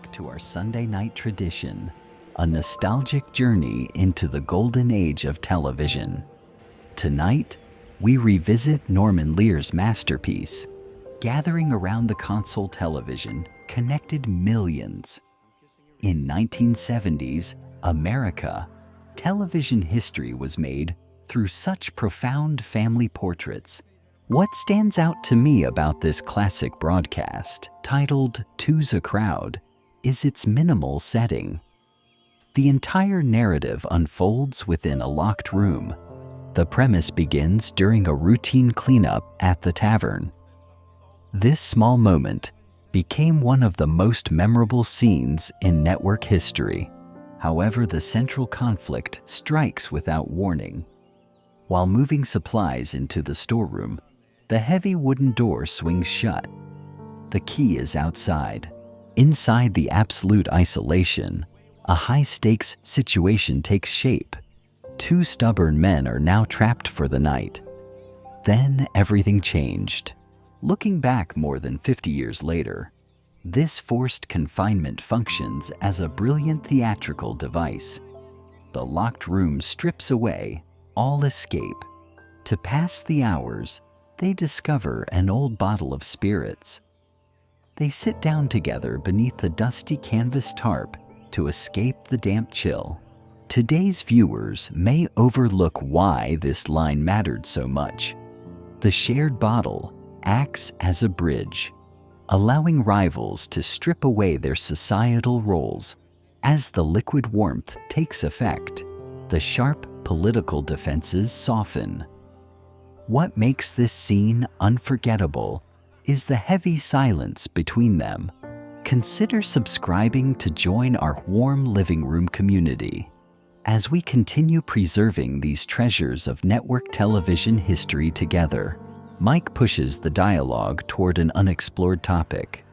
back to our Sunday night tradition, a nostalgic journey into the golden age of television. Tonight, we revisit Norman Lear's masterpiece. Gathering around the console television connected millions. In 1970s America, television history was made through such profound family portraits. What stands out to me about this classic broadcast, titled Two's a Crowd, is its minimal setting. The entire narrative unfolds within a locked room. The premise begins during a routine cleanup at the tavern. This small moment became one of the most memorable scenes in network history. However, the central conflict strikes without warning. While moving supplies into the storeroom, the heavy wooden door swings shut. The key is outside. Inside the absolute isolation, a high-stakes situation takes shape. Two stubborn men are now trapped for the night. Then everything changed. Looking back more than 50 years later, this forced confinement functions as a brilliant theatrical device. The locked room strips away all escape. To pass the hours, they discover an old bottle of spirits. They sit down together beneath the dusty canvas tarp to escape the damp chill. Today's viewers may overlook why this line mattered so much. The shared bottle acts as a bridge, allowing rivals to strip away their societal roles. As the liquid warmth takes effect, the sharp political defenses soften. What makes this scene unforgettable is the heavy silence between them. Consider subscribing to join our warm living room community as we continue preserving these treasures of network television history together. Mike pushes the dialogue toward an unexplored topic.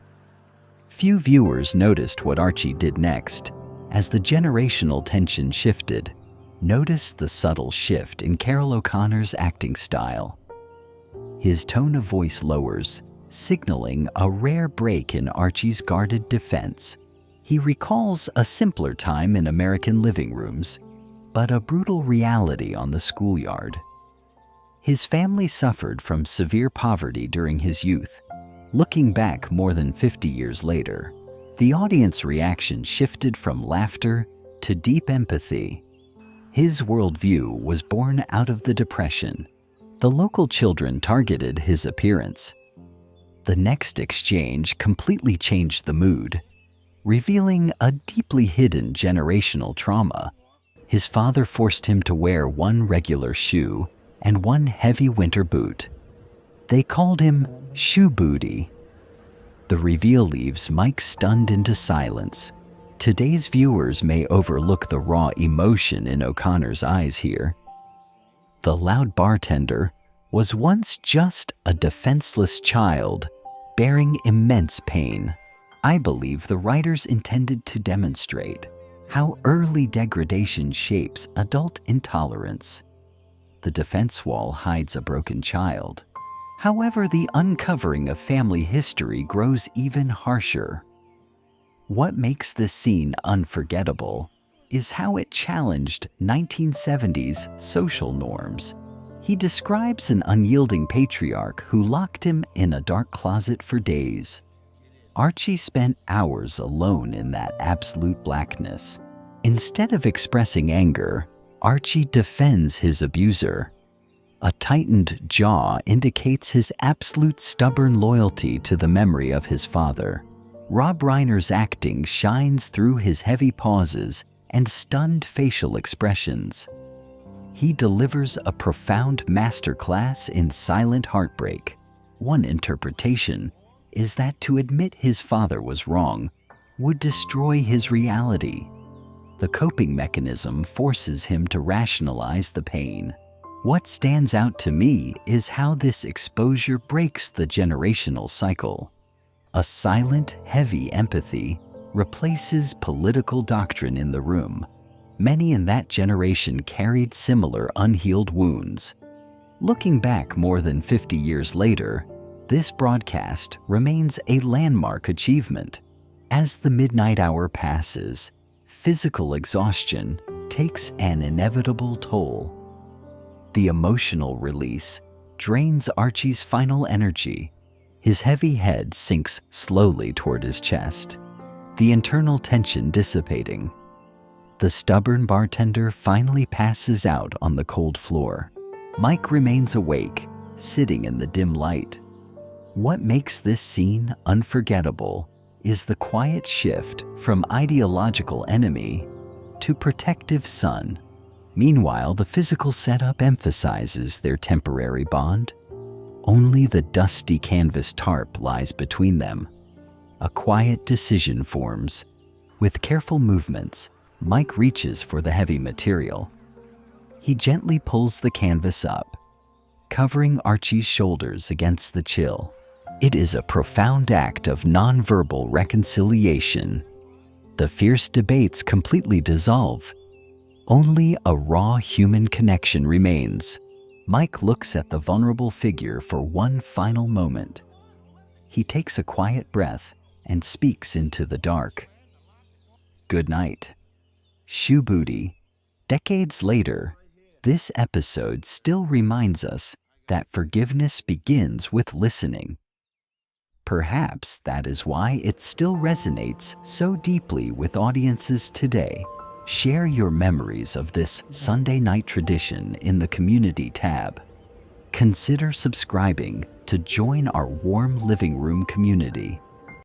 Few viewers noticed what Archie did next. As the generational tension shifted, notice the subtle shift in Carroll O'Connor's acting style. His tone of voice lowers, signaling a rare break in Archie's guarded defense. He recalls a simpler time in American living rooms, but a brutal reality on the schoolyard. His family suffered from severe poverty during his youth. Looking back more than 50 years later, the audience reaction shifted from laughter to deep empathy. His worldview was born out of the Depression. The local children targeted his appearance. The next exchange completely changed the mood, revealing a deeply hidden generational trauma. His father forced him to wear one regular shoe and one heavy winter boot. They called him Shoe Booty. The reveal leaves Mike stunned into silence. Today's viewers may overlook the raw emotion in O'Connor's eyes here. The loud bartender was once just a defenseless child, bearing immense pain. I believe the writers intended to demonstrate how early degradation shapes adult intolerance. The defense wall hides a broken child. However, the uncovering of family history grows even harsher. What makes this scene unforgettable is how it challenged 1970s social norms. He describes an unyielding patriarch who locked him in a dark closet for days. Archie spent hours alone in that absolute blackness. Instead of expressing anger, Archie defends his abuser. A tightened jaw indicates his absolute stubborn loyalty to the memory of his father. Rob Reiner's acting shines through his heavy pauses and stunned facial expressions. He delivers a profound masterclass in silent heartbreak. One interpretation is that to admit his father was wrong would destroy his reality. The coping mechanism forces him to rationalize the pain. What stands out to me is how this exposure breaks the generational cycle. A silent, heavy empathy replaces political doctrine in the room. Many in that generation carried similar unhealed wounds. Looking back more than 50 years later, this broadcast remains a landmark achievement. As the midnight hour passes, physical exhaustion takes an inevitable toll. The emotional release drains Archie's final energy. His heavy head sinks slowly toward his chest, the internal tension dissipating. The stubborn bartender finally passes out on the cold floor. Mike remains awake, sitting in the dim light. What makes this scene unforgettable is the quiet shift from ideological enemy to protective son. Meanwhile, the physical setup emphasizes their temporary bond. Only the dusty canvas tarp lies between them. A quiet decision forms. With careful movements, Mike reaches for the heavy material. He gently pulls the canvas up, covering Archie's shoulders against the chill. It is a profound act of nonverbal reconciliation. The fierce debates completely dissolve. Only a raw human connection remains. Mike looks at the vulnerable figure for one final moment. He takes a quiet breath and speaks into the dark. Good night. Shoe booty. Decades later, this episode still reminds us that forgiveness begins with listening. Perhaps that is why it still resonates so deeply with audiences today. Share your memories of this Sunday night tradition in the community tab. Consider subscribing to join our warm living room community.